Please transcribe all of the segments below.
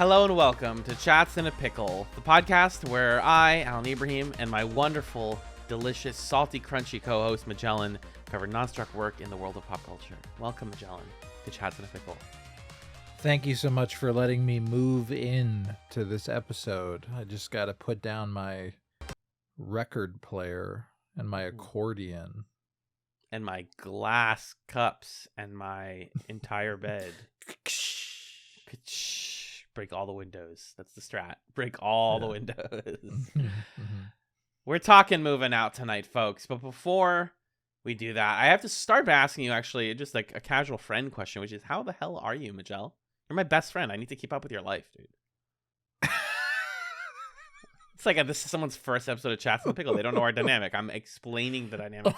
Hello and welcome to Chatz and a Pickle, the podcast where I, Alan Ibrahim, and my wonderful, delicious, salty, crunchy co-host Magellan cover non-struck work in the world of pop culture. Welcome, Magellan, to Chatz and a Pickle. Thank you so much for letting me move in to this episode. I just got to put down my record player and my accordion. And my glass cups and my entire bed. Break all the windows. That's the strat. Break all the windows. We're talking moving out tonight, folks. But before we do that, I have to start by asking you actually just like a casual friend question, which is how the hell are you, Magel? You're my best friend. I need to keep up with your life, dude. It's like this is someone's first episode of Chatz and Pickle. They don't know our dynamic. I'm explaining the dynamic.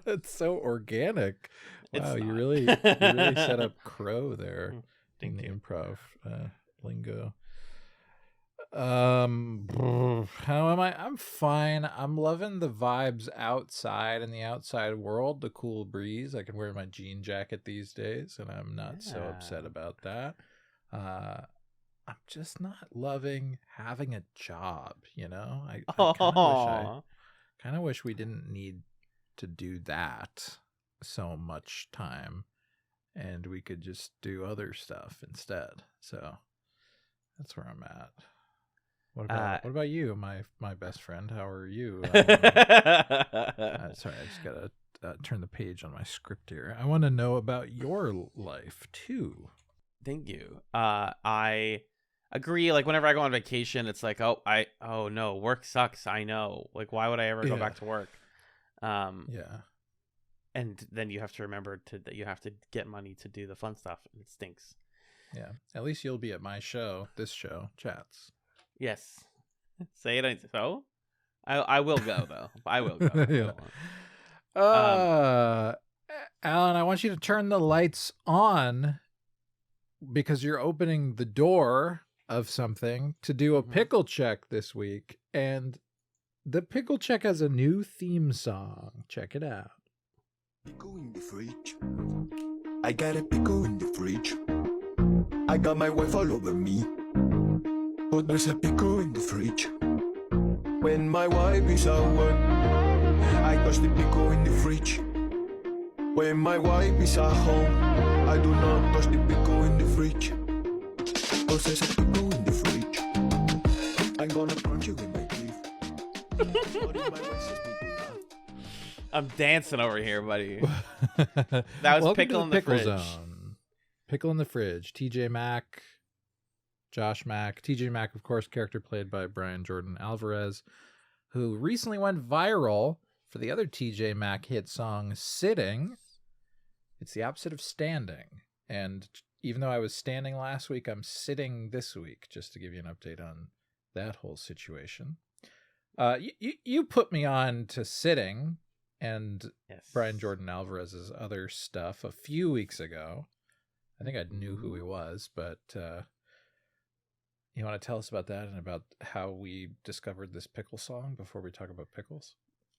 It's so organic. Wow, you really set up Crow there in the improv lingo. How am I? I'm fine. I'm loving the vibes outside in the outside world, the cool breeze. I can wear my jean jacket these days, and I'm not so upset about that. I'm just not loving having a job, you know? I kind of wish we didn't need to do that so much time and we could just do other stuff instead. So that's where I'm at. What about you, my best friend? How are you? Sorry, I just got to turn the page on my script here. I want to know about your life too. Thank you. I agree. Like whenever I go on vacation, it's like, oh no, work sucks. I know. Like, why would I ever go back to work? And then you have to remember that you have to get money to do the fun stuff, and it stinks. Yeah. At least you'll be at my show, this show, Chatz. Yes. Say it. So I will go though. I will go. Alan, I want you to turn the lights on because you're opening the door of something to do a pickle check this week, and the pickle check has a new theme song. Check it out. Pickle in the fridge. I got a pickle in the fridge. I got my wife all over me, but there's a pickle in the fridge. When my wife is at work, I touch the pickle in the fridge. When my wife is at home, I do not touch the pickle in the fridge. Cause there's a pickle in the fridge. I'm gonna crunch you in my teeth. I'm dancing over here, buddy. That was Pickle in the Fridge. Zone. Pickle in the Fridge. TJ Mack, Josh Mack. TJ Mack, of course, character played by Brian Jordan Alvarez, who recently went viral for the other TJ Mack hit song, Sitting. It's the opposite of standing. And even though I was standing last week, I'm sitting this week, just to give you an update on that whole situation. You put me on to Sitting and Brian Jordan Alvarez's other stuff a few weeks ago. I think I knew who he was, but you want to tell us about that and about how we discovered this pickle song before we talk about pickles?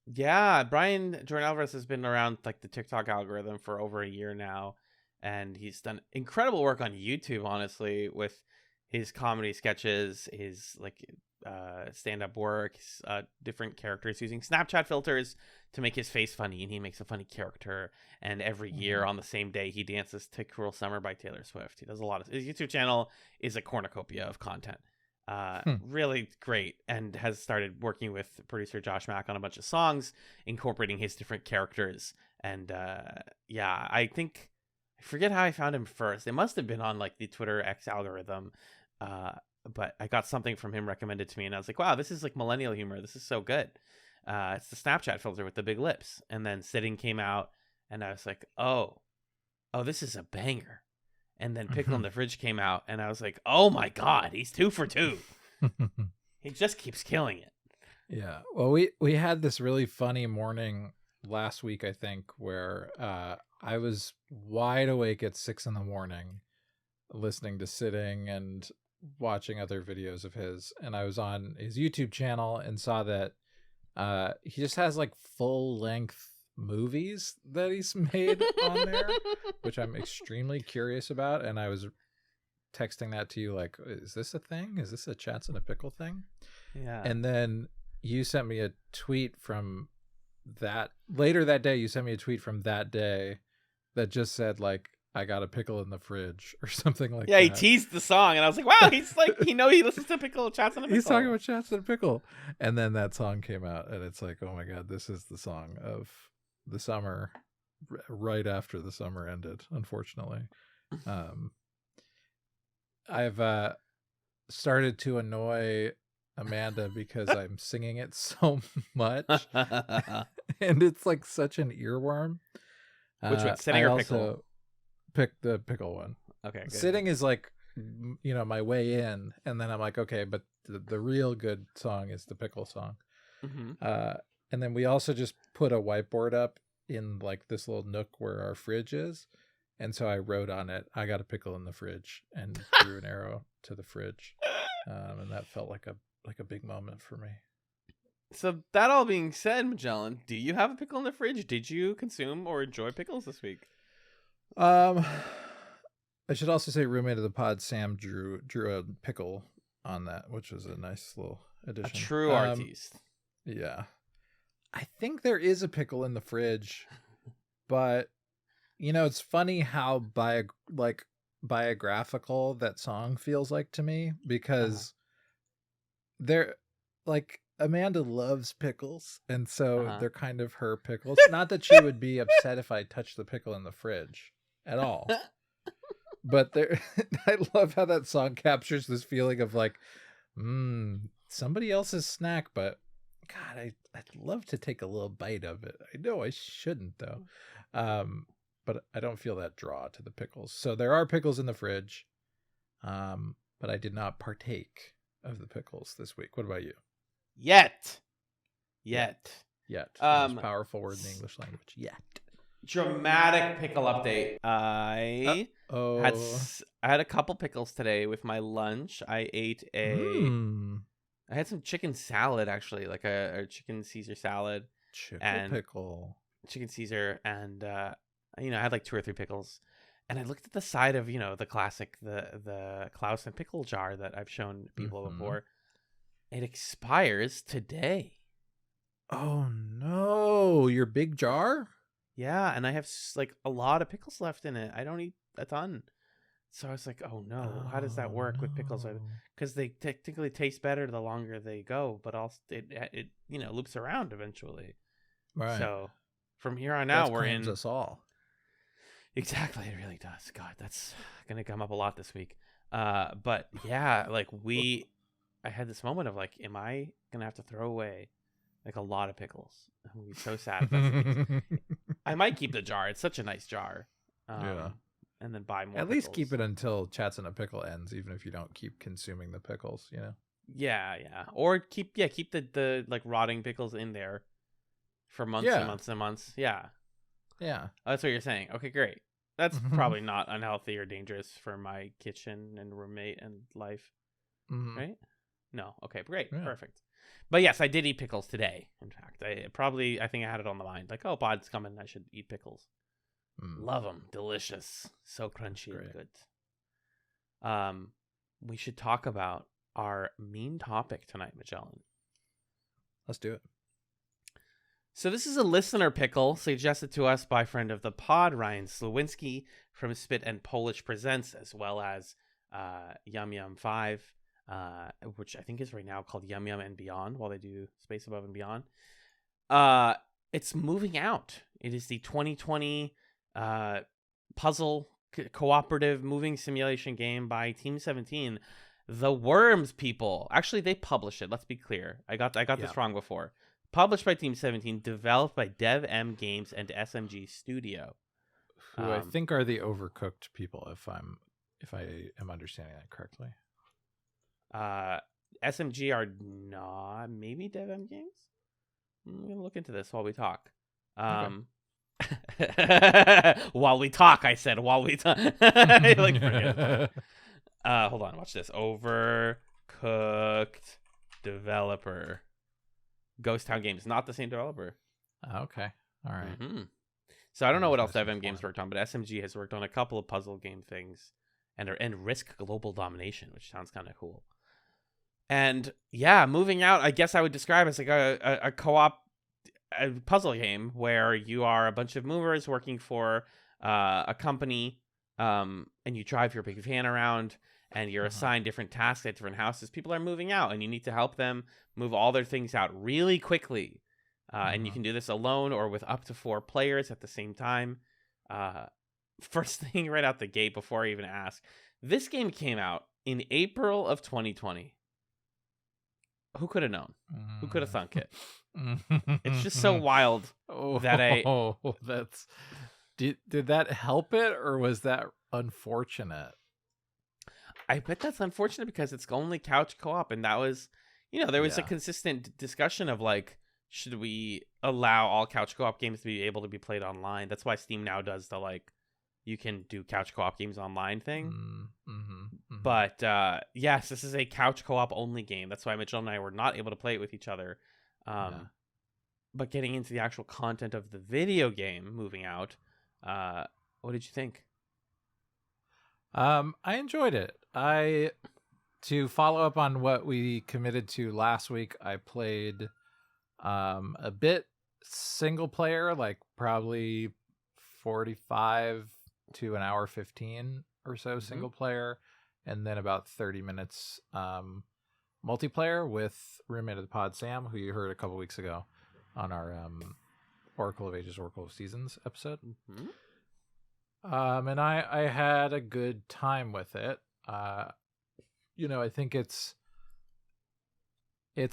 Yeah, Brian Jordan Alvarez has been around like the TikTok algorithm for over a year now, and he's done incredible work on YouTube, honestly, with his comedy sketches, his like stand-up work, different characters using Snapchat filters to make his face funny, and he makes a funny character. And every year on the same day, he dances to "Cruel Summer" by Taylor Swift. He does a lot of. His YouTube channel is a cornucopia of content. Really great, and has started working with producer Josh Mack on a bunch of songs, incorporating his different characters. And I think I forget how I found him first. It must have been on like the Twitter X algorithm. But I got something from him recommended to me, and I was like, wow, this is like millennial humor. This is so good. It's the Snapchat filter with the big lips. And then Sitting came out, and I was like, oh, this is a banger. And then Pickle in the Fridge came out, and I was like, oh my God, he's 2 for 2. He just keeps killing it. Yeah. Well, we had this really funny morning last week, I think, where I was wide awake at 6 a.m. listening to Sitting and watching other videos of his, and I was on his YouTube channel and saw that he just has like full-length movies that he's made on there, which I'm extremely curious about, and I was texting that to you like, is this a thing? Is this a Chatz and a Pickle thing? Yeah. And then you sent me a tweet from that later that day. You sent me a tweet from that day that just said like, I got a pickle in the fridge or something like that. Yeah, he teased the song and I was like, wow, he's like, he listens to Pickle, Chatz and a Pickle. He's talking about Chatz and a Pickle. And then that song came out and it's like, oh my God, this is the song of the summer right after the summer ended, unfortunately. I've started to annoy Amanda because I'm singing it so much. And it's like such an earworm. Which one, sitting or Pickle? Pick the Pickle one. Okay, good. Sitting is like, my way in, and then I'm like, okay, but the real good song is the Pickle song. And then we also just put a whiteboard up in like this little nook where our fridge is, and so I wrote on it, I got a pickle in the fridge, and drew an arrow to the fridge, and that felt like a big moment for me. So that all being said, Magellan, do you have a pickle in the fridge? Did you consume or enjoy pickles this week? I should also say roommate of the pod Sam drew a pickle on that, which was a nice little addition. A true artiste. Yeah. I think there is a pickle in the fridge, but it's funny how biographical that song feels like to me, because they're like, Amanda loves pickles, and so they're kind of her pickles. Not that she would be upset if I touched the pickle in the fridge at all. But I love how that song captures this feeling of like, somebody else's snack, but God, I'd love to take a little bite of it. I know I shouldn't though. But I don't feel that draw to the pickles. So there are pickles in the fridge. But I did not partake of the pickles this week. What about you? Yet. Most powerful word in the English language. Yet. Dramatic pickle update. I had a couple pickles today with my lunch. I ate I had some chicken salad, actually, like a chicken Caesar salad. Pickle. Chicken Caesar, and I had like 2 or 3 pickles. And I looked at the side of, the classic, the Klaus and pickle jar that I've shown people before. It expires today. Oh no, your big jar? Yeah, and I have like a lot of pickles left in it. I don't eat a ton. So I was like, oh no, how does that work with pickles? Because they technically taste better the longer they go, but also it loops around eventually. Right. So from here on out, we're in us all. Exactly, it really does. God, that's gonna come up a lot this week. But yeah, like I had this moment of like, am I gonna have to throw away like a lot of pickles? I'm gonna be so sad if that's the case. I might keep the jar. It's such a nice jar. Yeah. And then buy more. At least keep it until Chatz and a Pickle ends, even if you don't keep consuming the pickles, Yeah. Or keep the like rotting pickles in there for months and months and months. Yeah. Yeah. Oh, that's what you're saying. Okay, great. That's probably not unhealthy or dangerous for my kitchen and roommate and life. Right? No. Okay, great. Yeah. Perfect. But yes, I did eat pickles today. In fact, I think I had it on the mind. Like, oh, pod's coming. I should eat pickles. Love them. Delicious. So crunchy and good. We should talk about our main topic tonight, Magellan. Let's do it. So this is a listener pickle suggested to us by friend of the pod, Ryan Sliwinski from Spit and Polish Presents, as well as Yum Yum 5, which I think is right now called Yum Yum and Beyond, while they do Space Above and Beyond. It's moving out. It is the 2020 puzzle cooperative moving simulation game by Team 17. The Worms people. Actually, they published it. Let's be clear. I got this wrong before. Published by Team 17, developed by Dev M Games and SMG Studio, who I think are the Overcooked people, if I am understanding that correctly. SMG are not, maybe Dev M Games. I'm gonna look into this while we talk. Okay. While we talk, I said while we talk. Like, forget. Hold on, watch this. Overcooked developer. Ghost Town Games, not the same developer. Okay, all right. So I don't know what else DevM Games worked on, but SMG has worked on a couple of puzzle game things, and risk global domination, which sounds kind of cool. And yeah, Moving Out, I guess I would describe as like a co-op puzzle game where you are a bunch of movers working for a company, and you drive your big van around, and you're assigned different tasks at different houses. People are moving out, and you need to help them move all their things out really quickly. And you can do this alone or with up to 4 players at the same time. First thing right out the gate, before I even ask, this game came out in April of 2020. Who could have known? Who could have thunk it? It's just so wild that that's... Did that help it, or was that unfortunate? I bet that's unfortunate because it's only couch co-op, and that was, there was a consistent discussion of like, should we allow all couch co-op games to be able to be played online? That's why Steam now does the like, you can do couch co-op games online thing. But yes, this is a couch co-op only game. That's why Mitchell and I were not able to play it with each other. But getting into the actual content of the video game, Moving Out, what did you think? I enjoyed it. To follow up on what we committed to last week, I played a bit single player, like probably 45 to an hour 15 or so single player, and then about 30 minutes multiplayer with roommate of the pod, Sam, who you heard a couple weeks ago on our Oracle of Ages, Oracle of Seasons episode. And I had a good time with it. I think it's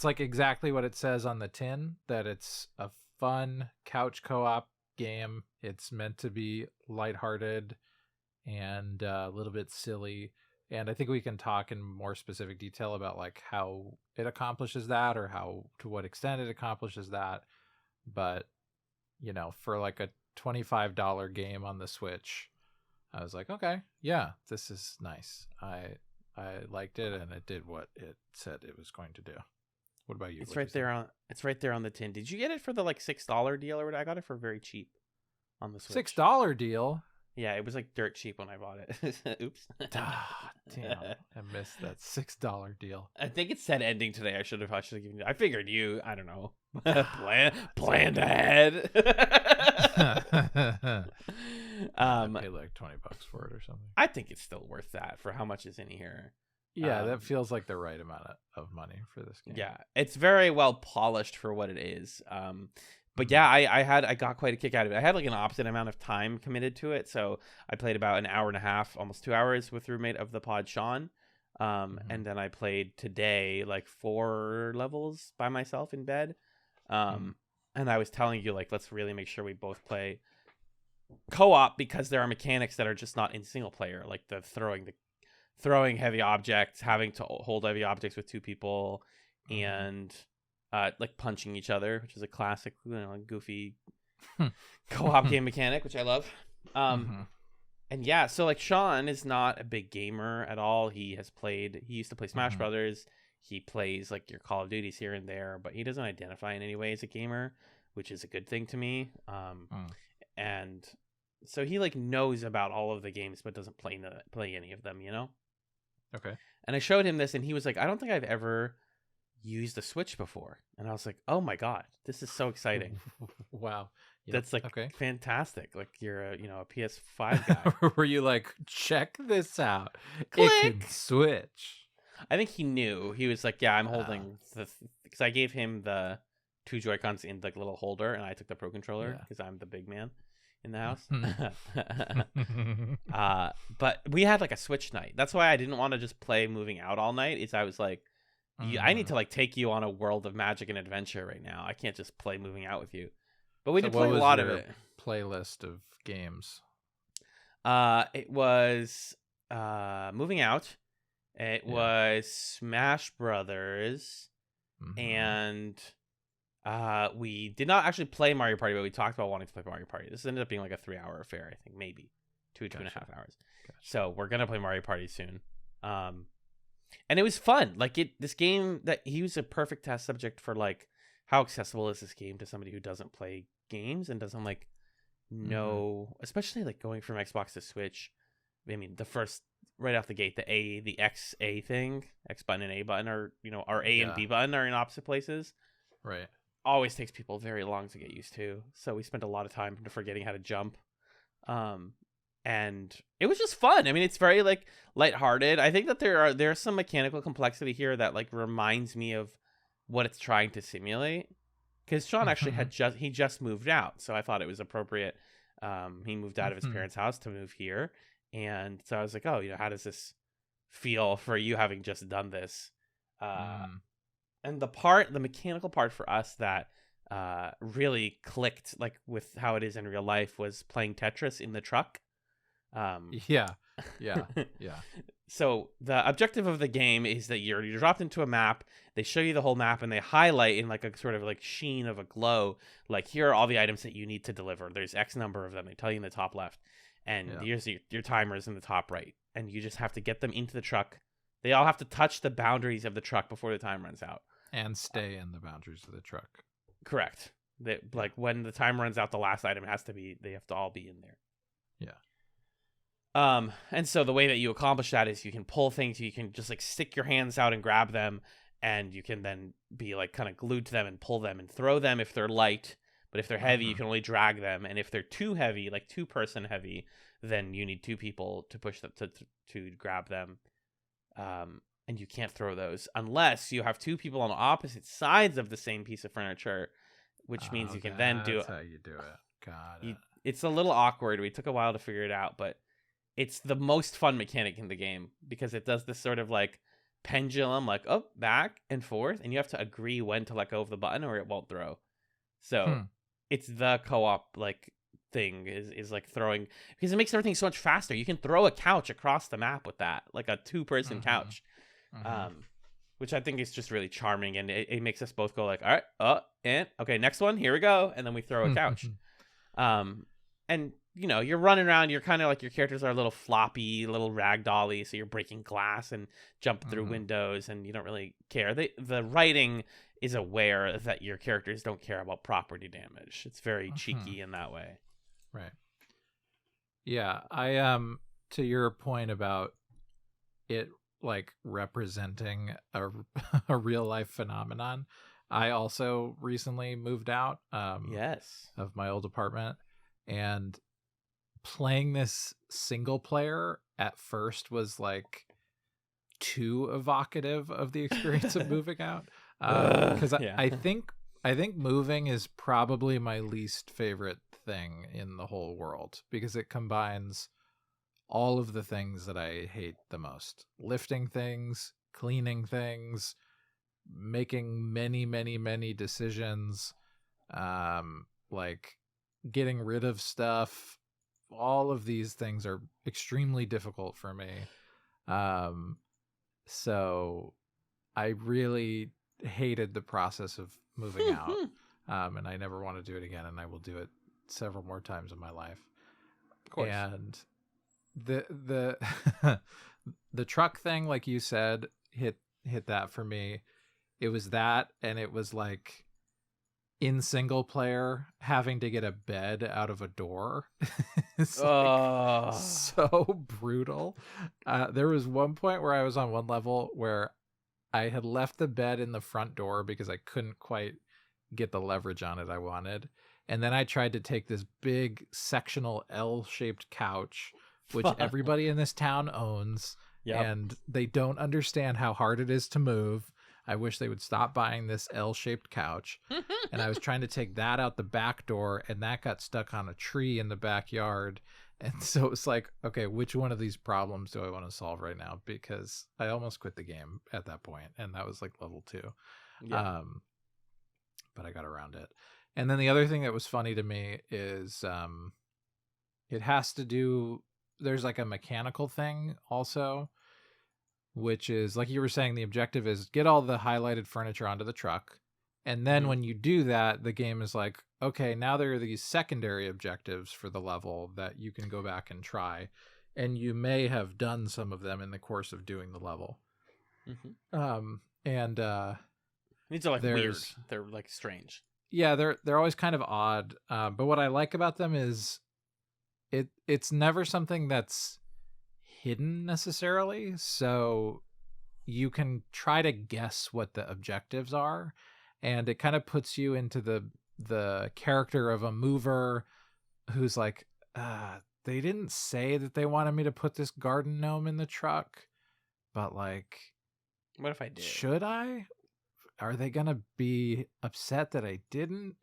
like exactly what it says on the tin, that it's a fun couch co-op game. It's meant to be lighthearted and a little bit silly. And I think we can talk in more specific detail about like how it accomplishes that, or to what extent it accomplishes that. But, for like a $25 game on the Switch, I was like, okay, yeah, this is nice. I liked it, and it did what it said it was going to do. What about you? It's right there on the tin. Did you get it for the like $6 deal, or I got it for very cheap on the Switch? $6 deal? Yeah, it was like dirt cheap when I bought it. Oops. Damn, I missed that $6 deal. I think it said ending today. I should have given you. I figured I don't know, planned ahead. I paid like $20 for it or something. I think it's still worth that for how much is in here. Yeah, that feels like the right amount of money for this game. Yeah, it's very well polished for what it is. But yeah, I got quite a kick out of it. I had like an opposite amount of time committed to it, so I played about an hour and a half, almost 2 hours with roommate of the pod, Sean. And then I played today like 4 levels by myself in bed. And I was telling you, like, let's really make sure we both play co-op, because there are mechanics that are just not in single player, like the throwing heavy objects, having to hold heavy objects with 2 people, and like punching each other, which is a classic, goofy co-op game mechanic, which I love. And yeah, so like Sean is not a big gamer at all. He used to play Smash Brothers. He plays like your Call of Duties here and there, but he doesn't identify in any way as a gamer, which is a good thing to me. And so he like knows about all of the games, but doesn't play any of them, Okay. And I showed him this, and he was like, I don't think I've ever used a Switch before. And I was like, oh my God, this is so exciting. Wow. Yep. That's like fantastic. Like you're a PS5 guy. Were you like, check this out? Click! It can switch. I think he knew. He was like, yeah, I'm holding because I gave him the 2 Joy-Cons in the little holder, and I took the Pro Controller because I'm the big man in the house. But we had like a Switch night. That's why I didn't want to just play Moving Out all night. I was like, I need to like take you on a world of magic and adventure right now. I can't just play Moving Out with you. But we did play a lot of it. Playlist of games. It was Moving Out. It was Smash Brothers, and we did not actually play Mario Party, but we talked about wanting to play Mario Party. This ended up being like a 3-hour affair, I think, maybe 2.5 hours. Gotcha. So we're gonna play Mario Party soon. And it was fun. Like this game, that he was a perfect test subject for like how accessible is this game to somebody who doesn't play games and doesn't like know, especially like going from Xbox to Switch. I mean, the first right off the gate, the X A thing, X button and A button are, our A and B button are in opposite places. Right. Always takes people very long to get used to. So we spent a lot of time forgetting how to jump. And it was just fun. I mean, it's very like lighthearted. I think that there's some mechanical complexity here that like reminds me of what it's trying to simulate. Because Sean actually had just moved out, so I thought it was appropriate. He moved out of his parents' house to move here, and so I was like, oh, how does this feel for you having just done this? And the mechanical part for us that really clicked like with how it is in real life was playing Tetris in the truck. Yeah. So the objective of the game is that you're dropped into a map. They show you the whole map and they highlight in like a sort of like sheen of a glow. Like, here are all the items that you need to deliver. There's X number of them. They tell you in the top left, and here's your timers in the top right. And you just have to get them into the truck. They all have to touch the boundaries of the truck before the time runs out. And stay in the boundaries of the truck. Correct. Like when the time runs out, the last item they have to all be in there. Yeah. And so the way that you accomplish that is you can pull things, you can just like stick your hands out and grab them, and you can then be like kind of glued to them and pull them and throw them if they're light. But if they're heavy, you can only drag them. And if they're too heavy, like 2-person heavy, then you need 2 people to push them to grab them. And you can't throw those unless you have 2 people on opposite sides of the same piece of furniture, which means you can then do it. That's how you do it. Got it. It's a little awkward. We took a while to figure it out, but it's the most fun mechanic in the game because it does this sort of like pendulum, like up, back, and forth, and you have to agree when to let go of the button or it won't throw. So it's the co-op like thing is like throwing, because it makes everything so much faster. You can throw a couch across the map with that, like a 2-person couch, which I think is just really charming, and it makes us both go like, all right, and okay, next one, here we go, and then we throw a couch. And you're running around, you're kind of like, your characters are a little floppy, little ragdolly, so you're breaking glass and jumping through windows, and you don't really care. The writing is aware that your characters don't care about property damage. It's very cheeky in that way. Right. Yeah, I to your point about it like representing a real life phenomenon, I also recently moved out of my old apartment, and playing this single player at first was like too evocative of the experience of moving out, because I think moving is probably my least favorite thing in the whole world, because it combines all of the things that I hate the most: lifting things, cleaning things, making many decisions, like getting rid of stuff. All of these things are extremely difficult for me. So I really hated the process of moving out. And I never want to do it again, and I will do it several more times in my life. Of course. And the the truck thing, like you said, hit that for me. It was that, and it was like in single player having to get a bed out of a door. It's like so brutal. There was one point where I was on one level where I had left the bed in the front door because I couldn't quite get the leverage on it I wanted. And then I tried to take this big sectional L-shaped couch, which everybody in this town owns, and they don't understand how hard it is to move. I wish they would stop buying this L-shaped couch. And I was trying to take that out the back door, and that got stuck on a tree in the backyard. And so it was like, okay, which one of these problems do I want to solve right now? Because I almost quit the game at that point, and that was like level 2. Yeah. But I got around it. And then the other thing that was funny to me is it has to do, there's like a mechanical thing also, which is, like you were saying, the objective is get all the highlighted furniture onto the truck. And then when you do that, the game is like, okay, now there are these secondary objectives for the level that you can go back and try. And you may have done some of them in the course of doing the level. These are like weird. They're like strange. Yeah, they're always kind of odd. But what I like about them is it's never something that's hidden necessarily, so you can try to guess what the objectives are, and it kind of puts you into the character of a mover who's like, they didn't say that they wanted me to put this garden gnome in the truck, but like, what if I did? Should I? Are they gonna be upset that I didn't?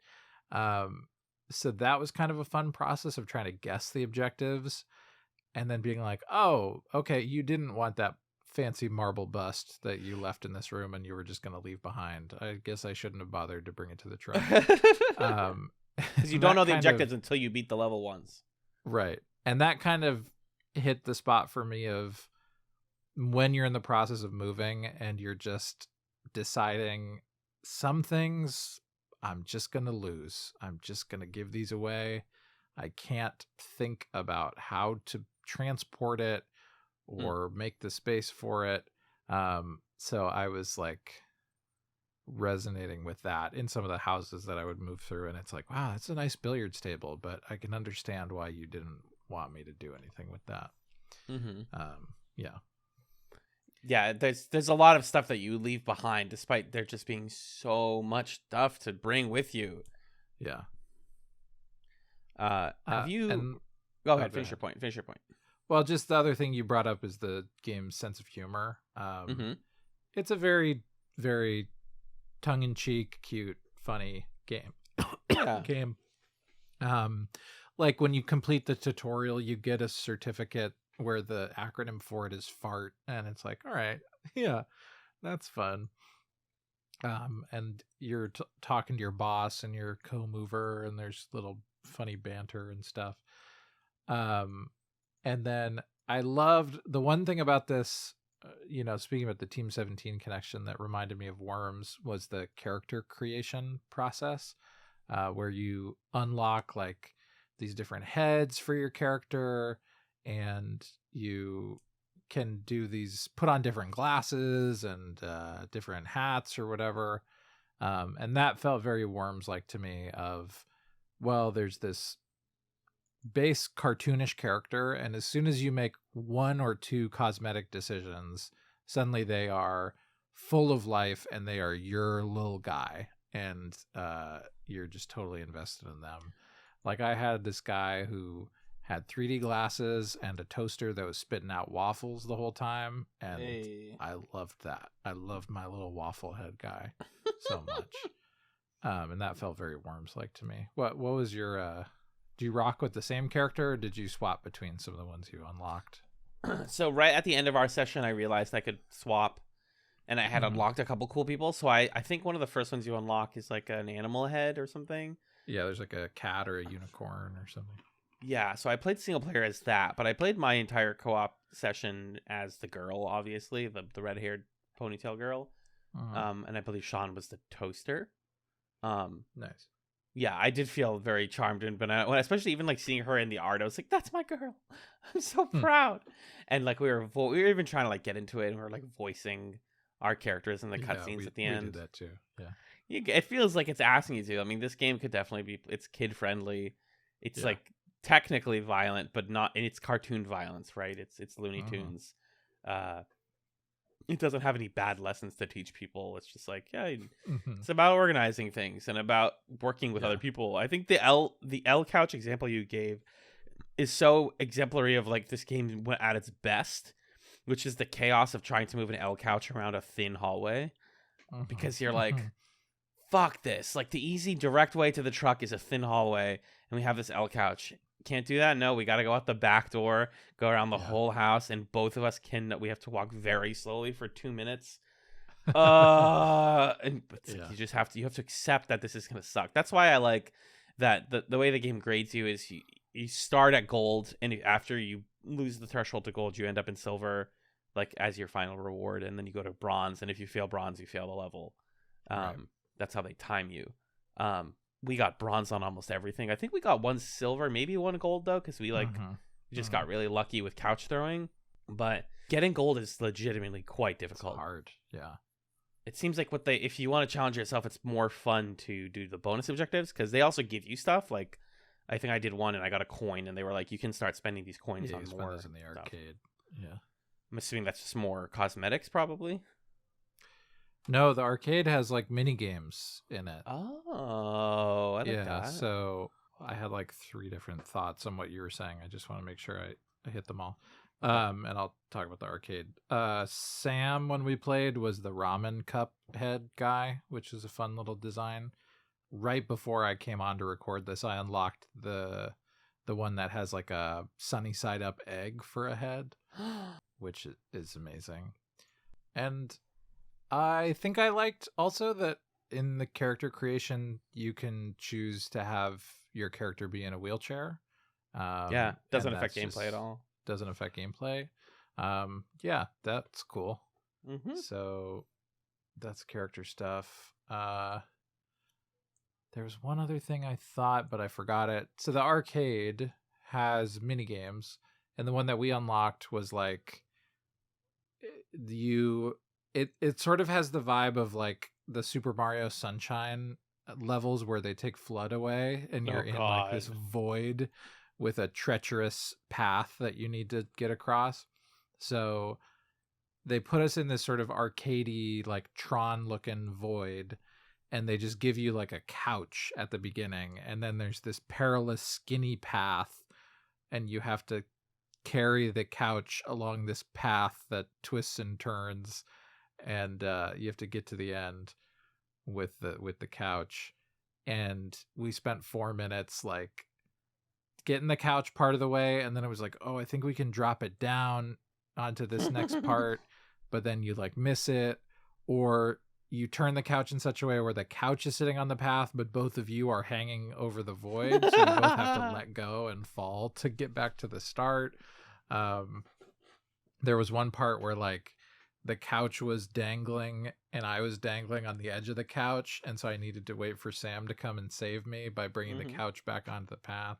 So that was kind of a fun process of trying to guess the objectives, and then being like, oh, okay, you didn't want that fancy marble bust that you left in this room and you were just going to leave behind. I guess I shouldn't have bothered to bring it to the truck. Because you don't know the objectives until you beat the level once. Right. And that kind of hit the spot for me of when you're in the process of moving and you're just deciding some things I'm just going to lose. I'm just going to give these away. I can't think about how to transport it or make the space for it. So I was like resonating with that in some of the houses that I would move through. And it's like, wow, that's a nice billiards table, but I can understand why you didn't want me to do anything with that. Yeah, there's a lot of stuff that you leave behind despite there just being so much stuff to bring with you. Yeah. Have you go ahead, finish your point. Well, just the other thing you brought up is the game's sense of humor. It's a very, very tongue-in-cheek, cute, funny game. Game. Like when you complete the tutorial, you get a certificate where the acronym for it is FART, and it's like, all right, yeah, that's fun. And you're talking to your boss and your co-mover, and there's little funny banter and stuff. And then I loved the one thing about this, speaking about the Team 17 connection that reminded me of Worms, was the character creation process, where you unlock like these different heads for your character, and you can do these, put on different glasses and different hats or whatever. And that felt very Worms-like to me of, well, there's this base cartoonish character, and as soon as you make one or two cosmetic decisions, suddenly they are full of life and they are your little guy, and you're just totally invested in them. Like I had this guy who had 3D glasses and a toaster that was spitting out waffles the whole time, and I loved that. I loved my little waffle head guy so much. And that felt very Worms-like to me. What was your do you rock with the same character, or did you swap between some of the ones you unlocked? So right at the end of our session, I realized I could swap, and I had unlocked a couple cool people. So I think one of the first ones you unlock is like an animal head or something. Yeah, there's like a cat or a unicorn or something. Yeah, so I played single player as that, but I played my entire co-op session as the girl, obviously, the red-haired ponytail girl. And I believe Sean was the toaster. Nice. Yeah, I did feel very charmed, and especially even like seeing her in the art, I was like, "That's my girl! I'm so proud." And like we were even trying to like get into it, and we were like voicing our characters in the cutscenes at the end. We did that too. Yeah, it feels like it's asking you to. I mean, this game could definitely be. It's kid friendly. It's like technically violent, but not. And it's cartoon violence, right? It's Looney Tunes. It doesn't have any bad lessons to teach people. It's just like, it's about organizing things and about working with other people. I think the L couch example you gave is so exemplary of like this game at its best, which is the chaos of trying to move an L couch around a thin hallway, because you're like, fuck this. Like the easy direct way to the truck is a thin hallway, and we have this L couch. Can't do that. No, we got to go out the back door, go around the whole house, and both of us we have to walk very slowly for 2 minutes. You just have to accept that this is going to suck. That's why I like that the way the game grades you is you start at gold, and after you lose the threshold to gold, you end up in silver, like as your final reward, and then you go to bronze, and if you fail bronze, you fail the level. That's how they time you. We got bronze on almost everything. I think we got 1 silver, maybe 1 gold though, because we just got really lucky with couch throwing. But getting gold is legitimately quite difficult. It's hard, yeah. It seems like if you want to challenge yourself, it's more fun to do the bonus objectives, because they also give you stuff. Like I think I did one and I got a coin, and they were like, you can start spending these coins on more in the arcade. Yeah. I'm assuming that's just more cosmetics, probably. No, the arcade has like mini games in it. Oh, I like that. So I had like 3 different thoughts on what you were saying. I just want to make sure I hit them all. And I'll talk about the arcade. Sam, when we played, was the ramen cup head guy, which is a fun little design. Right before I came on to record this, I unlocked the one that has like a sunny side up egg for a head, which is amazing. And I think I liked also that in the character creation, you can choose to have your character be in a wheelchair. Doesn't affect gameplay at all. Doesn't affect gameplay. Yeah, that's cool. Mm-hmm. So that's character stuff. There was one other thing I thought, but I forgot it. So the arcade has mini games, and the one that we unlocked was like it sort of has the vibe of like the Super Mario Sunshine levels where they take flood away and you're in like this void with a treacherous path that you need to get across. So they put us in this sort of arcadey, like Tron looking void, and they just give you like a couch at the beginning, and then there's this perilous skinny path, and you have to carry the couch along this path that twists and turns, and you have to get to the end with the couch. And we spent 4 minutes like getting the couch part of the way, and then it was like, oh, I think we can drop it down onto this next part, but then you like miss it, or you turn the couch in such a way where the couch is sitting on the path, but both of you are hanging over the void, so you both have to let go and fall to get back to the start. There was one part where like the couch was dangling and I was dangling on the edge of the couch, and so I needed to wait for Sam to come and save me by bringing the couch back onto the path.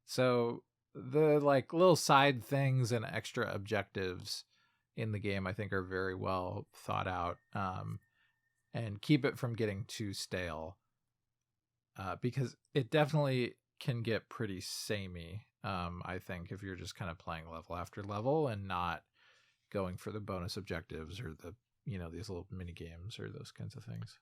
So the like little side things and extra objectives in the game I think are very well thought out, and keep it from getting too stale, because it definitely can get pretty samey, I think, if you're just kind of playing level after level and not going for the bonus objectives or the, these little mini games or those kinds of things.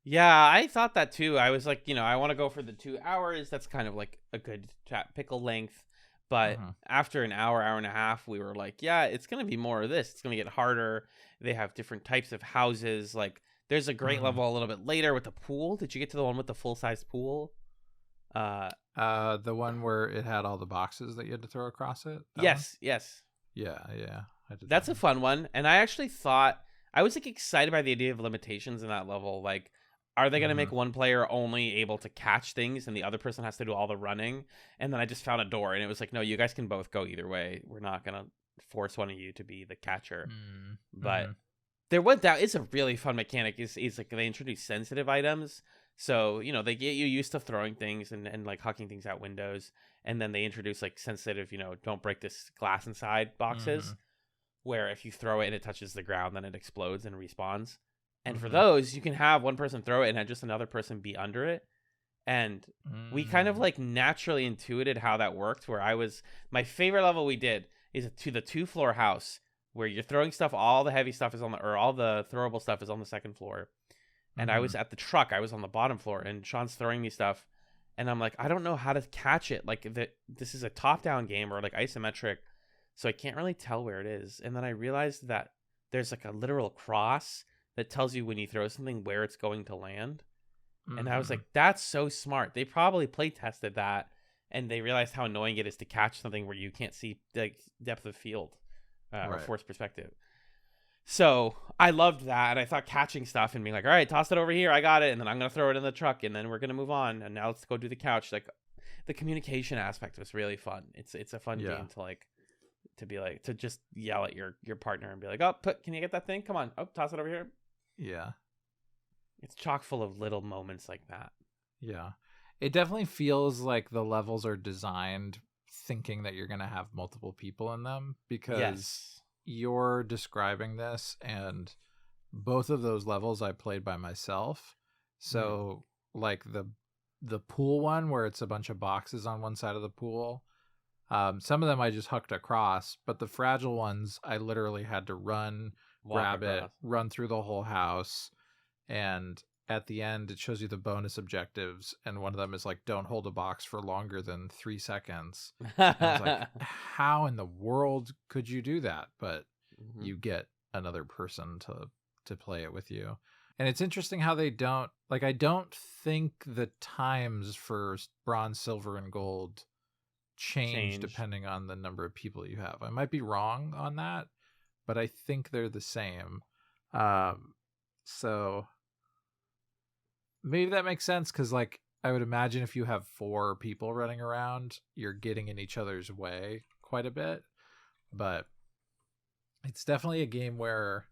Yeah, I thought that too. I was like, I want to go for the 2 hours. That's kind of like a good pickle length. But after an hour and a half, we were like, yeah, it's going to be more of this. It's going to get harder. They have different types of houses. Like, there's a great level a little bit later with the pool. Did you get to the one with the full-size pool? The one where it had all the boxes that you had to throw across it? Yes. Yeah. That's a fun one. And I actually thought, I was like excited by the idea of limitations in that level. Like, are they going to make one player only able to catch things and the other person has to do all the running? And then I just found a door and it was like, no, you guys can both go either way. We're not going to force one of you to be the catcher. But that is a really fun mechanic. Is like they introduce sensitive items. So, they get you used to throwing things and like hucking things out windows. And then they introduce like sensitive, don't break this glass inside boxes, where if you throw it and it touches the ground, then it explodes and respawns. And for those, you can have one person throw it and have just another person be under it. And we kind of like naturally intuited how that worked, where my favorite level we did is to the 2-floor house where you're throwing stuff. All the heavy stuff is all the throwable stuff is on the 2nd floor. And I was at the truck. I was on the bottom floor and Sean's throwing me stuff. And I'm like, I don't know how to catch it. Like this is a top-down game or like isometric. So I can't really tell where it is. And then I realized that there's like a literal cross that tells you when you throw something where it's going to land. And I was like, that's so smart. They probably play tested that and they realized how annoying it is to catch something where you can't see like depth of field or force perspective. So I loved that. And I thought catching stuff and being like, all right, toss it over here. I got it. And then I'm going to throw it in the truck and then we're going to move on. And now let's go do the couch. Like the communication aspect was really fun. It's a fun game to just yell at your partner and be like, can you get that thing? Come on. Toss it over here. Yeah. It's chock full of little moments like that. Yeah. It definitely feels like the levels are designed thinking that you're going to have multiple people in them, because you're describing this and both of those levels I played by myself. So like the pool one where it's a bunch of boxes on one side of the pool, Some of them I just hooked across, but the fragile ones I literally had to run, grab it, run through the whole house, and at the end it shows you the bonus objectives, and one of them is like, don't hold a box for longer than 3 seconds. And I was like, how in the world could you do that? But you get another person to play it with you. And it's interesting how they don't, like, I don't think the times for bronze, silver, and gold change depending on the number of people you have. I might be wrong on that, but I think they're the same. So maybe that makes sense, because like I would imagine if you have 4 people running around, you're getting in each other's way quite a bit. But it's definitely a game where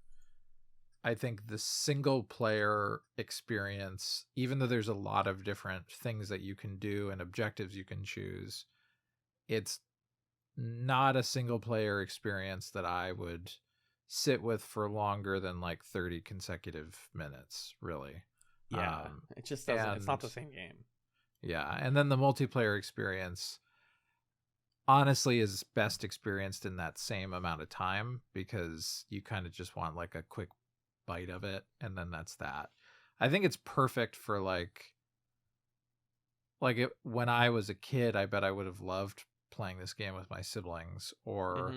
I think the single player experience, even though there's a lot of different things that you can do and objectives you can choose, it's not a single player experience that I would sit with for longer than like 30 consecutive minutes, really. Yeah, it just doesn't, it's not the same game. Yeah, and then the multiplayer experience honestly is best experienced in that same amount of time, because you kind of just want like a quick bite of it, and then that's that. I think it's perfect for like it, when I was a kid, I bet I would have loved playing this game with my siblings, or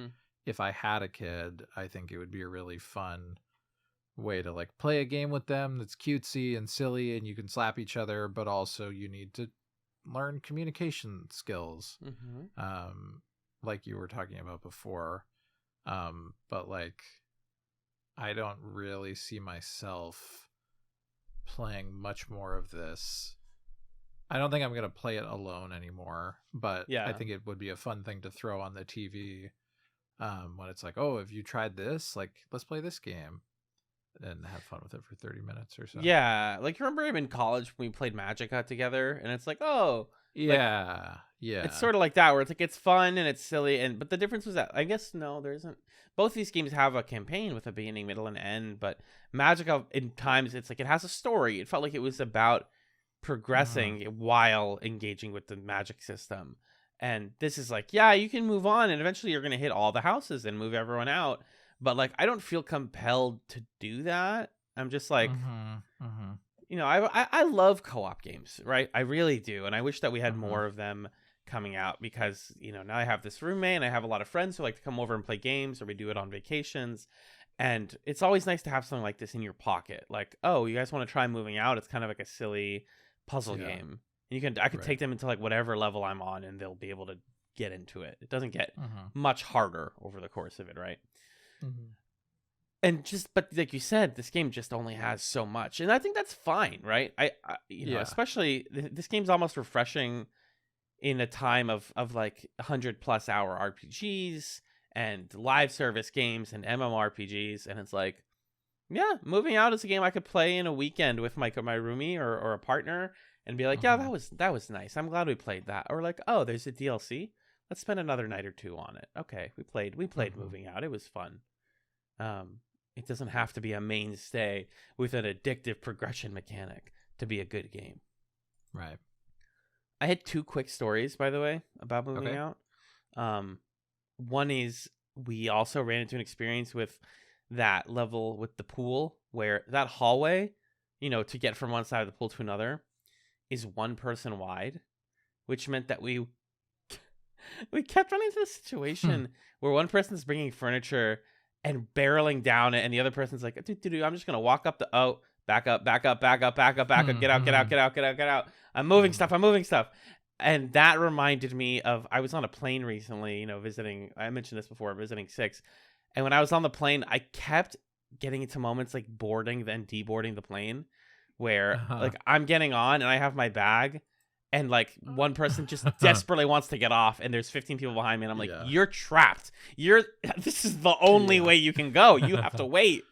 if I had a kid, I think it would be a really fun way to like play a game with them that's cutesy and silly, and you can slap each other, but also you need to learn communication skills, like you were talking about before. But like, I don't really see myself playing much more of this. I don't think I'm going to play it alone anymore, but I think it would be a fun thing to throw on the TV when it's like, oh, have you tried this? Like, let's play this game and have fun with it for 30 minutes or so. Yeah, like you remember in college when we played Magica together, and it's like, oh, yeah, yeah. It's sort of like that, where it's like it's fun and it's silly, but the difference was that I guess there isn't. Both these games have a campaign with a beginning, middle, and end, but Magica in times it's like it has a story. It felt like it was about progressing while engaging with the magic system. And this is like, yeah, you can move on, and eventually you're going to hit all the houses and move everyone out. But like, I don't feel compelled to do that. I'm just like, you know, I love co-op games, right? I really do. And I wish that we had more of them coming out, because, you know, now I have this roommate and I have a lot of friends who like to come over and play games, or we do it on vacations. And it's always nice to have something like this in your pocket. Like, oh, you guys want to try moving out? It's kind of like a silly puzzle game. And I could take them into like whatever level I'm on, and they'll be able to get into it. It doesn't get much harder over the course of it, right? And but like you said, this game just only has so much, and I think that's fine, right? I you know, especially this game's almost refreshing in a time of like 100+ hour RPGs and live service games and MMORPGs, and it's like, yeah, moving out is a game I could play in a weekend with my roomie or a partner, and be like, yeah, that was nice. I'm glad we played that. Or like, oh, there's a DLC. Let's spend another night or two on it. Okay, we played Moving Out. It was fun. It doesn't have to be a mainstay with an addictive progression mechanic to be a good game. Right. I had 2 quick stories, by the way, about Moving Out. One is we also ran into an experience with that level with the pool, where that hallway, you know, to get from one side of the pool to another is 1 person wide, which meant that we kept running into the situation where one person's bringing furniture and barreling down it, and the other person's like, I'm just gonna walk up back up, get out. I'm moving stuff. And that reminded me of, I was on a plane recently, you know, visiting, I mentioned this before, visiting 6. And when I was on the plane, I kept getting into moments like boarding, then deboarding the plane, where like I'm getting on and I have my bag, and like one person just desperately wants to get off, and there's 15 people behind me, and I'm like, you're trapped. This is the only way you can go. You have to wait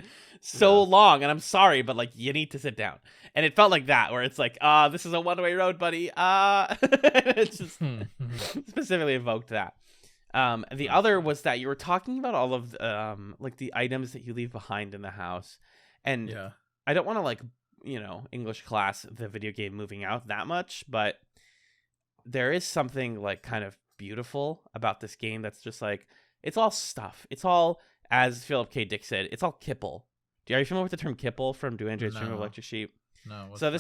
so long, and I'm sorry, but like you need to sit down. And it felt like that, where it's like, this is a one-way road, buddy. It just specifically evoked that. The other was that you were talking about all of like the items that you leave behind in the house, and I don't want to like, you know, English class the video game Moving Out that much, but there is something like kind of beautiful about this game that's just like, it's all stuff. It's all, as Philip K. Dick said, it's all kipple. Are you familiar with the term kipple from Do Android Stream of Electric Sheep? No. So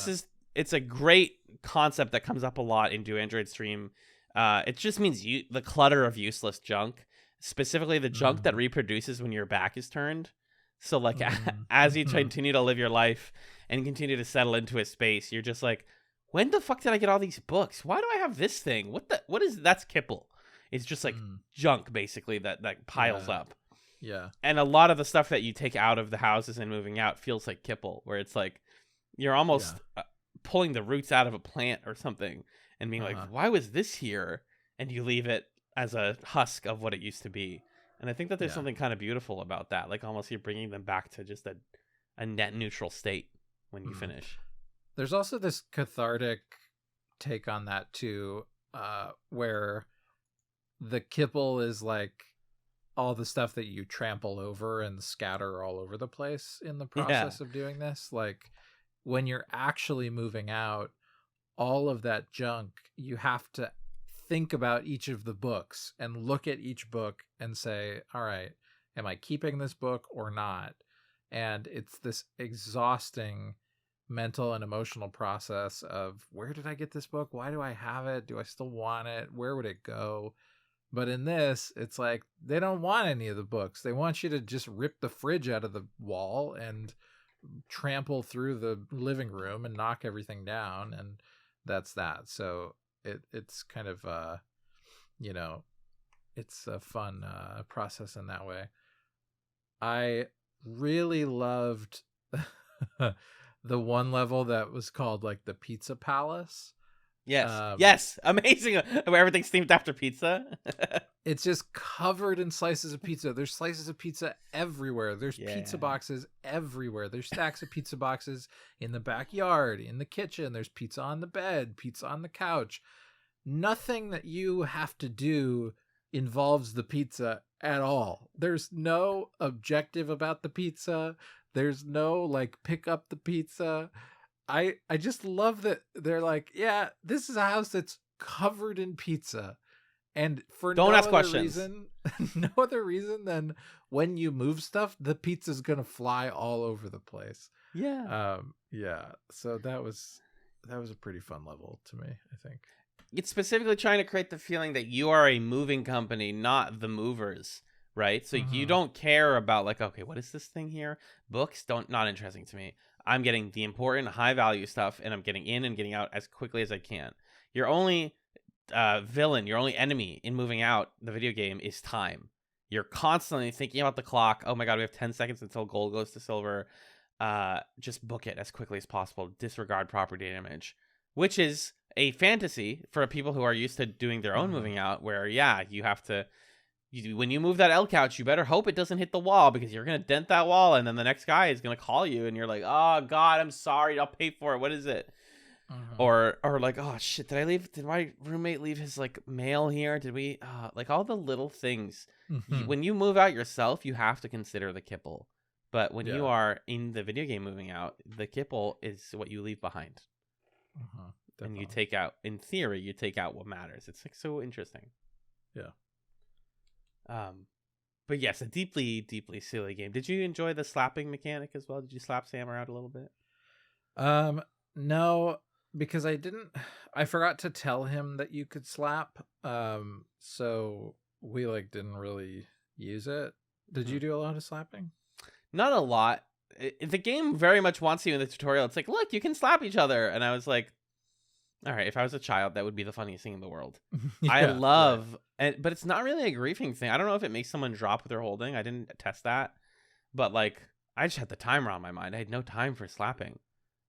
it's a great concept that comes up a lot in Do Android Stream. It just means the clutter of useless junk, specifically the junk that reproduces when your back is turned. So like as you continue to live your life and continue to settle into a space, you're just like, when the fuck did I get all these books? Why do I have this thing? That's kipple. It's just like junk basically that piles up. Yeah. And a lot of the stuff that you take out of the houses and moving out feels like kipple, where it's like you're almost pulling the roots out of a plant or something and being like, why was this here? And you leave it as a husk of what it used to be. And I think that there's something kind of beautiful about that. Like almost you're bringing them back to just a net neutral state when you finish. There's also this cathartic take on that too, where the kipple is like all the stuff that you trample over and scatter all over the place in the process of doing this. Like when you're actually moving out, all of that junk, you have to think about each of the books and look at each book and say, all right, am I keeping this book or not? And it's this exhausting mental and emotional process of, where did I get this book? Why do I have it? Do I still want it? Where would it go? But in this, it's like they don't want any of the books. They want you to just rip the fridge out of the wall and trample through the living room and knock everything down. And that's that. So it's kind of, it's a fun process in that way. I really loved the one level that was called like the Pizza Palace. Yes, amazing. Where everything's themed after pizza. It's just covered in slices of pizza. There's slices of pizza everywhere. There's pizza boxes everywhere. There's stacks of pizza boxes in the backyard, in the kitchen. There's pizza on the bed, pizza on the couch. Nothing that you have to do involves the pizza at all. There's no objective about the pizza. There's no like pick up the pizza. I just love that they're like, yeah, this is a house that's covered in pizza. And for Don't no ask other questions. reason, no other reason than when you move stuff, the pizza's going to fly all over the place. Yeah. So that was a pretty fun level to me, I think. It's specifically trying to create the feeling that you are a moving company, not the movers, right? So you don't care about like, okay, what is this thing here? Books not interesting to me. I'm getting the important high value stuff and I'm getting in and getting out as quickly as I can. Your only villain, your only enemy in moving out the video game is time. You're constantly thinking about the clock. Oh my God, we have 10 seconds until gold goes to silver. Just book it as quickly as possible. Disregard property damage, which is a fantasy for people who are used to doing their own moving out, where you have to, when you move that L couch, you better hope it doesn't hit the wall because you're going to dent that wall. And then the next guy is going to call you and you're like, oh God, I'm sorry. I'll pay for it. What is it? Or like, oh shit, did my roommate leave his like mail here? Did we, like all the little things. When you move out yourself, you have to consider the kipple. But when you are in the video game moving out, the kipple is what you leave behind. And you take out, in theory, you take out what matters. It's like so interesting. Yeah. But yes, a deeply, deeply silly game. Did you enjoy the slapping mechanic as well? Did you slap Sam around a little bit? No, because I forgot to tell him that you could slap. So we like didn't really use it. Did you do a lot of slapping? Not a lot. The game very much wants you in the tutorial. It's like, look, you can slap each other. And I was like, all right, if I was a child, that would be the funniest thing in the world. I love, but it's not really a griefing thing. I don't know if it makes someone drop what they're holding. I didn't test that. But like, I just had the timer on my mind. I had no time for slapping.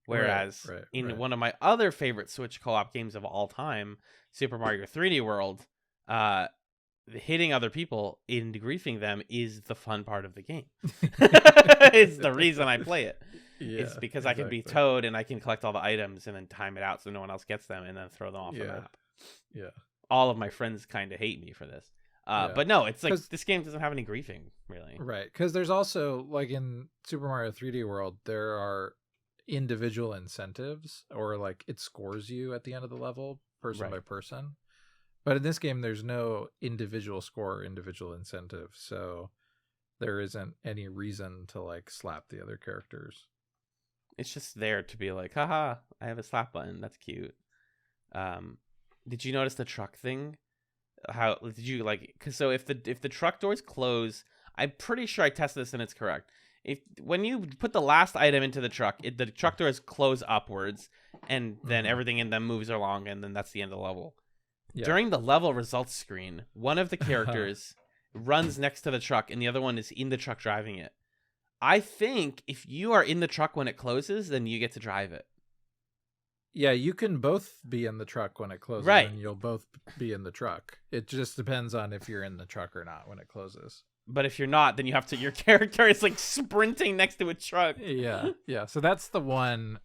Whereas in one of my other favorite Switch co-op games of all time, Super Mario 3D World, hitting other people and griefing them is the fun part of the game. It's the reason I play it. It's because I can be Toad and I can collect all the items and then time it out so no one else gets them and then throw them off the map. Yeah. All of my friends kind of hate me for this. But no, it's like this game doesn't have any griefing, really. Right. Because there's also, like in Super Mario 3D World, there are individual incentives, or like it scores you at the end of the level, person by person. But in this game, there's no individual score or individual incentive, so there isn't any reason to like slap the other characters. It's just there to be like, haha, I have a slap button. That's cute. Did you notice the truck thing? How did you like? Cause so if the truck doors close, I'm pretty sure I tested this and it's correct. When you put the last item into the truck, the truck doors close upwards, and then everything in them moves along, and then that's the end of the level. Yeah. During the level results screen, one of the characters runs next to the truck, and the other one is in the truck driving it. I think if you are in the truck when it closes, then you get to drive it. Yeah, you can both be in the truck when it closes, right? And you'll both be in the truck. It just depends on if you're in the truck or not when it closes. But if you're not, then you have to. Your character is like sprinting next to a truck. Yeah. So that's the one,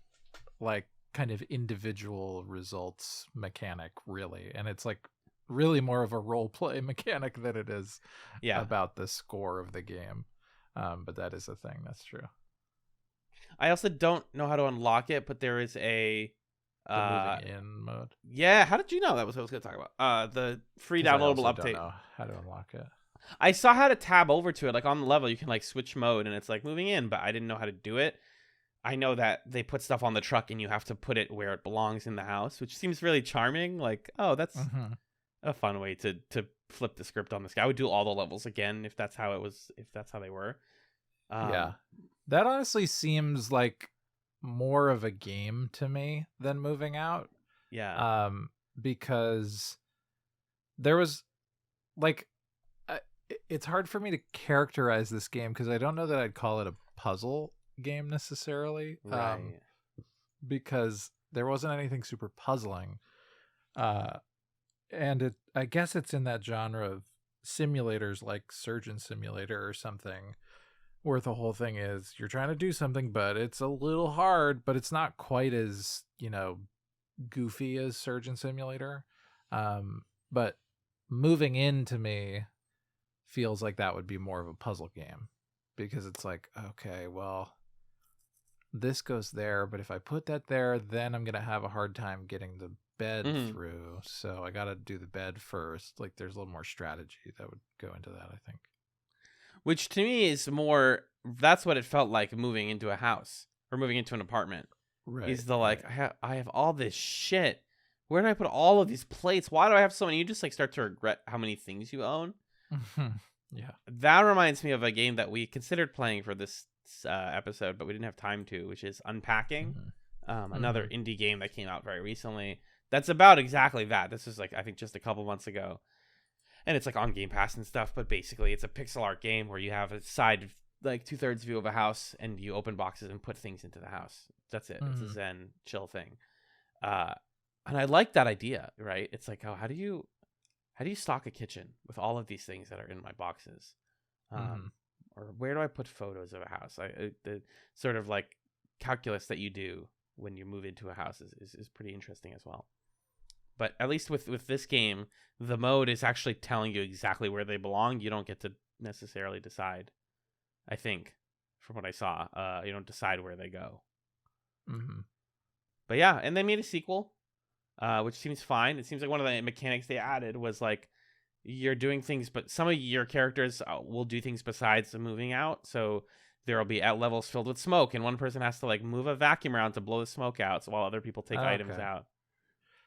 like, kind of individual results mechanic, really, and it's like really more of a role play mechanic than it is about the score of the game. But that is a thing. That's true. I also don't know how to unlock it, but there is a moving in mode. Yeah, how did you know that was what I was going to talk about? The free downloadable update. I don't know how to unlock it. I saw how to tab over to it. Like on the level, you can like switch mode, and it's like moving in, but I didn't know how to do it. I know that they put stuff on the truck, and you have to put it where it belongs in the house, which seems really charming. Like, oh, that's a fun way to flip the script on this guy. I would do all the levels again if that's how it was. If that's how they were. Yeah, that honestly seems like more of a game to me than moving out. Yeah. Because there was like, it's hard for me to characterize this game because I don't know that I'd call it a puzzle game necessarily. Right. Because there wasn't anything super puzzling. And I guess it's in that genre of simulators like Surgeon Simulator or something, where the whole thing is you're trying to do something, but it's a little hard, but it's not quite as, goofy as Surgeon Simulator. But moving in to me feels like that would be more of a puzzle game, because it's like, okay, well, this goes there, but if I put that there, then I'm going to have a hard time getting the bed through. So I got to do the bed first. Like there's a little more strategy that would go into that, I think. Which to me is more, that's what it felt like moving into a house or moving into an apartment. Right. Is the like, right. I have all this shit. Where do I put all of these plates? Why do I have so many? You just like start to regret how many things you own. Yeah. That reminds me of a game that we considered playing for this episode, but we didn't have time to, which is Unpacking. Another indie game that came out very recently. That's about exactly that. This is like, I think just a couple months ago. And it's like on Game Pass and stuff, but basically it's a pixel art game where you have a side, like 2/3 view of a house, and you open boxes and put things into the house. That's it. It's a Zen chill thing. And I like that idea, right? It's like, oh, how do you stock a kitchen with all of these things that are in my boxes? Or where do I put photos of a house? The sort of like calculus that you do when you move into a house is pretty interesting as well. But at least with this game, the mode is actually telling you exactly where they belong. You don't get to necessarily decide, I think, from what I saw. You don't decide where they go. But yeah, and they made a sequel, which seems fine. It seems like one of the mechanics they added was like, you're doing things, but some of your characters will do things besides moving out. So there will be at levels filled with smoke, and one person has to like move a vacuum around to blow the smoke out, so while other people take items out.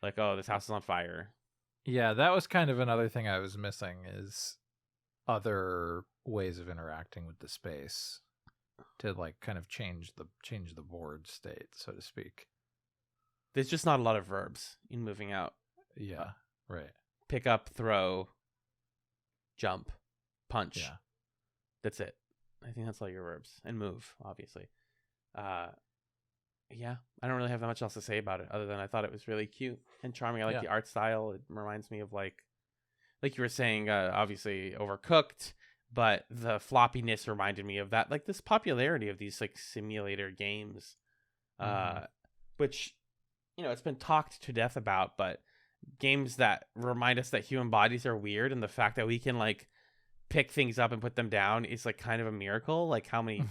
Like, oh, this house is on fire. Yeah, that was kind of another thing I was missing, is other ways of interacting with the space to like kind of change the board state, so to speak. There's just not a lot of verbs in moving out. Yeah, right. Pick up, throw, jump, punch. Yeah. That's it. I think that's all your verbs. And move, obviously. Yeah, I don't really have that much else to say about it, other than I thought it was really cute and charming. I like the art style. It reminds me of like you were saying, obviously Overcooked, but the floppiness reminded me of that, like this popularity of these like simulator games, which, it's been talked to death about, but games that remind us that human bodies are weird, and the fact that we can like pick things up and put them down is like kind of a miracle. Like how many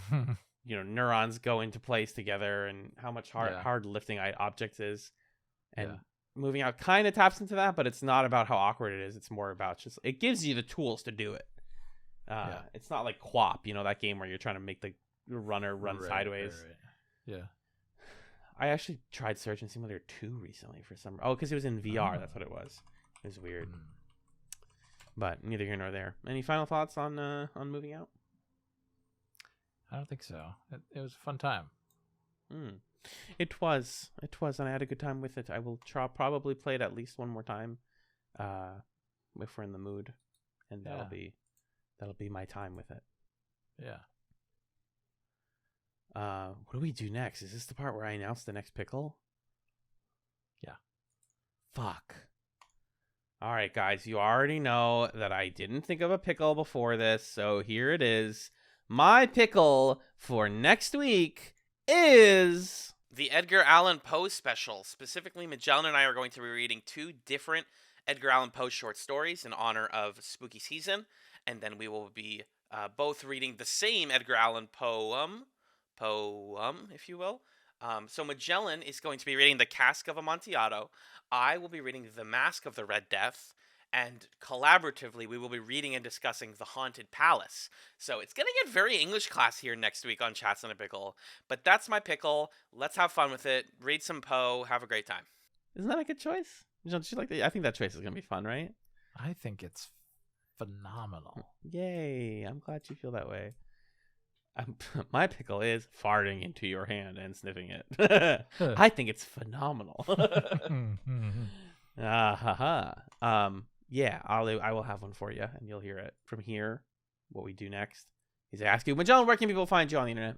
neurons go into place together, and how much hard lifting objects is, and Moving Out kind of taps into that, but it's not about how awkward it is. It's more about just, it gives you the tools to do it. It's not like Quap, that game where you're trying to make the runner run sideways. Right. Yeah. I actually tried Surgeon Simulator 2 recently for some. Oh, because it was in VR. That's what it was. It was weird. But neither here nor there. Any final thoughts on Moving Out? I don't think so. It was a fun time. It was, and I had a good time with it. I will probably play it at least one more time, if we're in the mood, and that'll be my time with it. Yeah. What do we do next? Is this the part where I announce the next pickle? Yeah. Fuck. All right, guys, you already know that I didn't think of a pickle before this, so here it is. My pickle for next week is the Edgar Allan Poe special. Specifically, Magellan and I are going to be reading 2 different Edgar Allan Poe short stories in honor of spooky season, and then we will be both reading the same Edgar Allan poem, if you will. So Magellan is going to be reading The Cask of Amontillado. I will be reading The Mask of the Red Death. And collaboratively, we will be reading and discussing The Haunted Palace. So it's going to get very English class here next week on Chatz and a Pickle. But that's my pickle. Let's have fun with it. Read some Poe. Have a great time. Isn't that a good choice? Don't you like that? I think that choice is going to be fun, right? I think it's phenomenal. Yay. I'm glad you feel that way. My pickle is farting into your hand and sniffing it. I think it's phenomenal. Yeah, I will have one for you, and you'll hear it. From here, what we do next is I ask you, Magellan, where can people find you on the internet?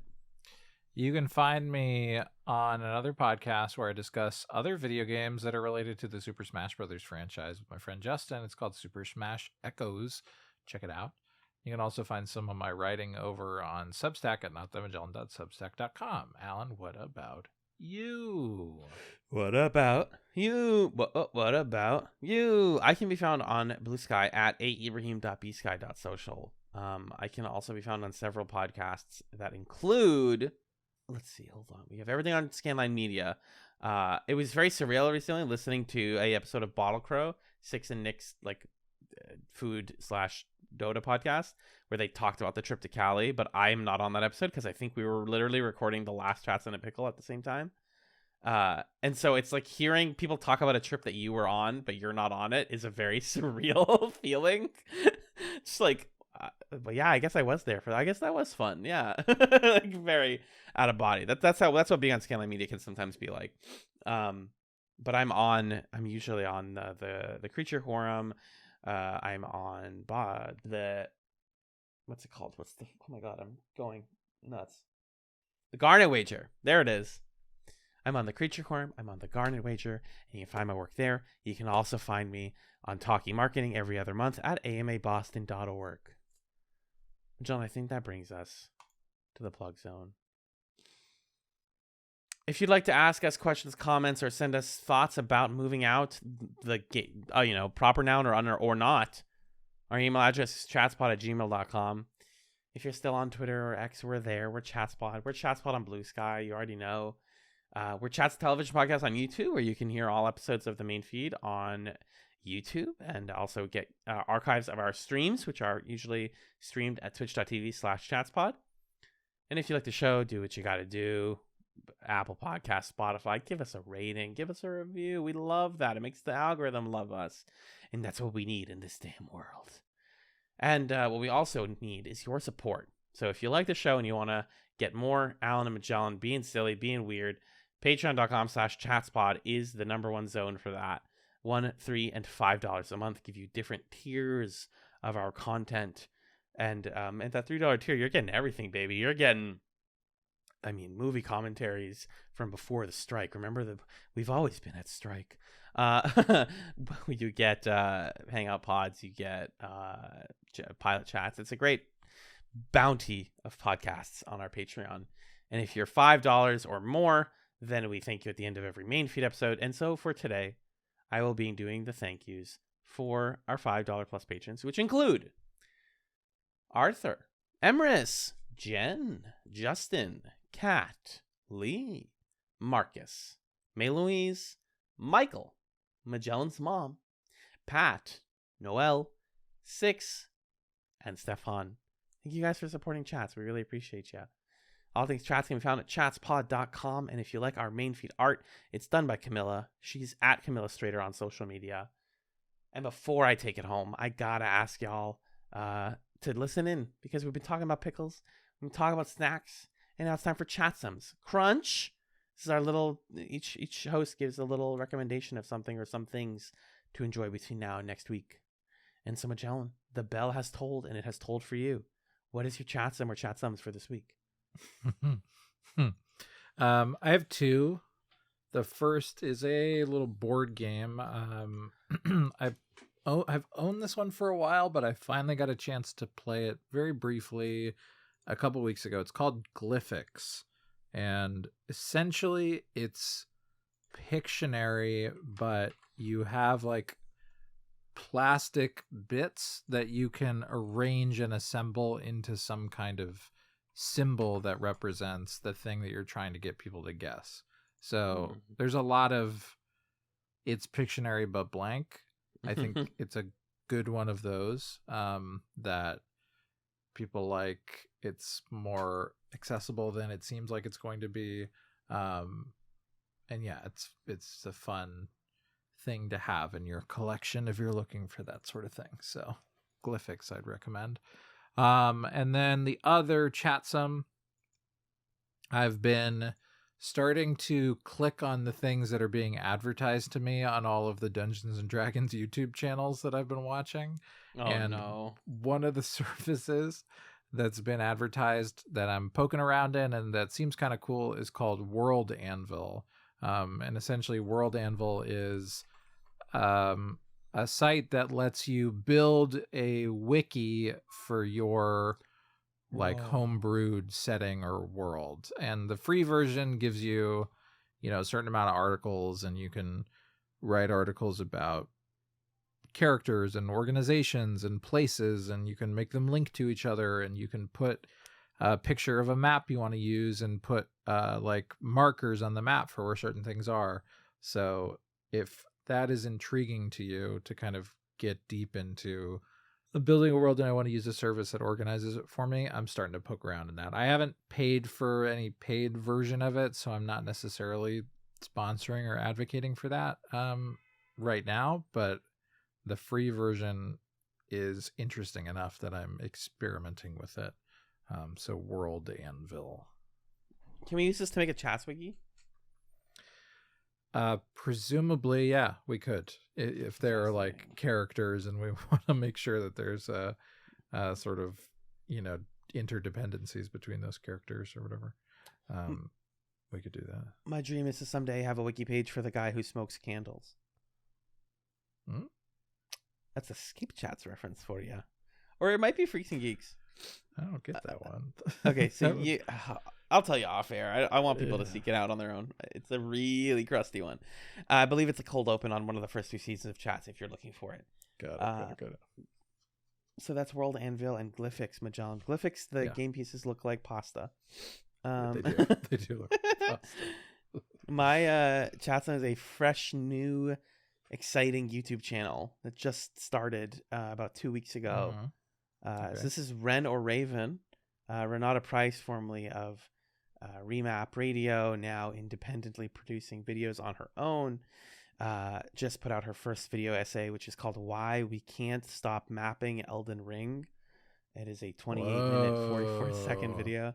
You can find me on another podcast where I discuss other video games that are related to the Super Smash Brothers franchise with my friend Justin. It's called Super Smash Echoes. Check it out. You can also find some of my writing over on Substack at notthemagellan.substack.com. Alan, what about you? What about you? What about you? I can be found on Blue Sky at aibrahim.bsky.social. I can also be found on several podcasts that include, let's see, hold on. We have everything on Scanline Media. It was very surreal recently listening to a episode of Bottle Crow, Six and Nick's food/Dota podcast, where they talked about the trip to Cali, but I'm not on that episode because I think we were literally recording the last Chatz and a Pickle at the same time. And so it's like hearing people talk about a trip that you were on, but you're not on it, is a very surreal feeling. Just like, but yeah, I guess I was there for that. I guess that was fun. Yeah. Like very out of body. That's what being on Scanline Media can sometimes be like. But I'm usually on the Creature Forum. I'm on what's it called? Oh my God, I'm going nuts. The Garnet Wager. There it is. I'm on the Creature Forum. I'm on the Garnet Wager, and you can find my work there. You can also find me on Talking Marketing every other month at amaboston.org. John, I think that brings us to the plug zone. If you'd like to ask us questions, comments, or send us thoughts about moving out, the proper noun or not, our email address is chatspod@gmail.com. If you're still on Twitter or X, we're there. We're Chatspod. We're Chatspod on Blue Sky. You already know. We're Chatz Television Podcast on YouTube, where you can hear all episodes of the main feed on YouTube and also get archives of our streams, which are usually streamed at twitch.tv/Chatspod. And if you like the show, do what you got to do. Apple Podcasts, Spotify, give us a rating, give us a review. We love that. It makes the algorithm love us. And that's what we need in this damn world. And what we also need is your support. So if you like the show and you want to get more Alan and Magellan being silly, being weird, patreon.com/Chatspod is the #1 zone for that. $1, $3, and $5 a month give you different tiers of our content. And at that $3 tier, you're getting everything, baby. You're getting, movie commentaries from before the strike. Remember, we've always been at strike. You get Hangout Pods, you get Pilot Chats. It's a great bounty of podcasts on our Patreon. And if you're $5 or more, then we thank you at the end of every main feed episode. And so for today, I will be doing the thank yous for our $5 plus patrons, which include Arthur, Emrys, Jen, Justin, Kat, Lee, Marcus, May Louise, Michael, Magellan's mom, Pat, Noel, Six, and Stefan. Thank you guys for supporting Chatz. We really appreciate you. All things Chatz can be found at chatspod.com. And if you like our main feed art, it's done by Camilla. She's at Camilla Strader on social media. And before I take it home, I gotta ask y'all to listen in, because we've been talking about pickles, we've been talking about snacks, and now it's time for Chatsums. Crunch! This is our little, each host gives a little recommendation of something or some things to enjoy between now and next week. And so, Magellan, the bell has tolled, and it has tolled for you. What is your Chatsum or Chatsums for this week? I have two. The first is a little board game. I've owned this one for a while, but I finally got a chance to play it very briefly a couple weeks ago. It's called Glyphics, and essentially it's Pictionary, but you have like plastic bits that you can arrange and assemble into some kind of symbol that represents the thing that you're trying to get people to guess. So there's a lot of it's Pictionary but blank. I think it's a good one of those that people like. It's more accessible than it seems like it's going to be. And yeah, it's a fun thing to have in your collection if you're looking for that sort of thing. So Glyphics I'd recommend. And then the other Chatsum, I've been starting to click on the things that are being advertised to me on all of the Dungeons and Dragons YouTube channels that I've been watching. One of the services that's been advertised that I'm poking around in and that seems kind of cool is called World Anvil. And essentially World Anvil is a site that lets you build a wiki for your like homebrewed setting or world. And the free version gives you, a certain amount of articles, and you can write articles about characters and organizations and places, and you can make them link to each other, and you can put a picture of a map you want to use and put like markers on the map for where certain things are. So if that is intriguing to you to kind of get deep into building a world and I want to use a service that organizes it for me, I'm starting to poke around in that. I haven't paid for any paid version of it, so I'm not necessarily sponsoring or advocating for that right now, but the free version is interesting enough that I'm experimenting with it. So World Anvil. Can we use this to make a Chatz wiki? Presumably, yeah, we could, if there are like characters and we want to make sure that there's a sort of, interdependencies between those characters or whatever. We could do that. My dream is to someday have a wiki page for the guy who smokes candles. That's a Skip Chats reference for you. Or it might be Freaks and Geeks. I don't get that one. Okay, so I'll tell you off air. I want people to seek it out on their own. It's a really crusty one. I believe it's a cold open on one of the first 2 seasons of Chatz if you're looking for it. Got it. So that's World Anvil and Glyphics, Magellan. Glyphics, the game pieces look like pasta. They do look like pasta. My Chatsum is a fresh, new, exciting YouTube channel that just started about 2 weeks ago. So this is Ren or Raven, Renata Price, formerly of Remap Radio, now independently producing videos on her own. Just put out her first video essay, which is called Why We Can't Stop Mapping Elden Ring. It is a 28-minute, 44-second video.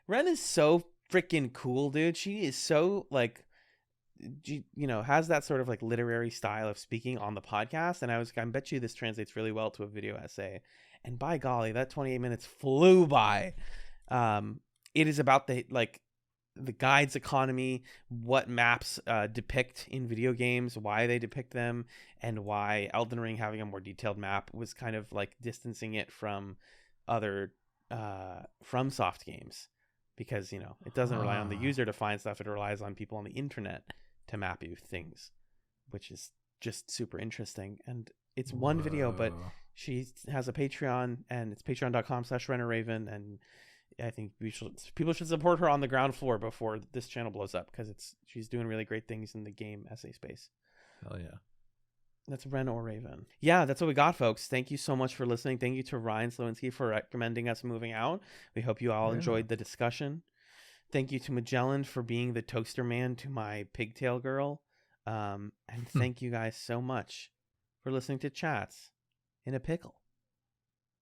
Ren is so freaking cool, dude. She is so, has that sort of like literary style of speaking on the podcast. And I bet you this translates really well to a video essay. And by golly, that 28 minutes flew by. It is about the guides economy, what maps depict in video games, why they depict them, and why Elden Ring having a more detailed map was kind of like distancing it from other FromSoft games, because it doesn't rely on the user to find stuff; it relies on people on the internet to map you things, which is just super interesting. And it's one video, but she has a Patreon, and it's patreon.com/RennerRaven, and I think people should support her on the ground floor before this channel blows up, because she's doing really great things in the game essay space. Hell yeah. That's Ren or Raven. Yeah, that's what we got, folks. Thank you so much for listening. Thank you to Ryan Sliwinski for recommending us Moving Out. We hope you all enjoyed the discussion. Thank you to Magellan for being the toaster man to my pigtail girl. And thank you guys so much for listening to Chats in a Pickle.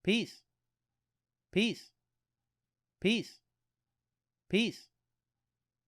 Peace. Peace. Peace. Peace.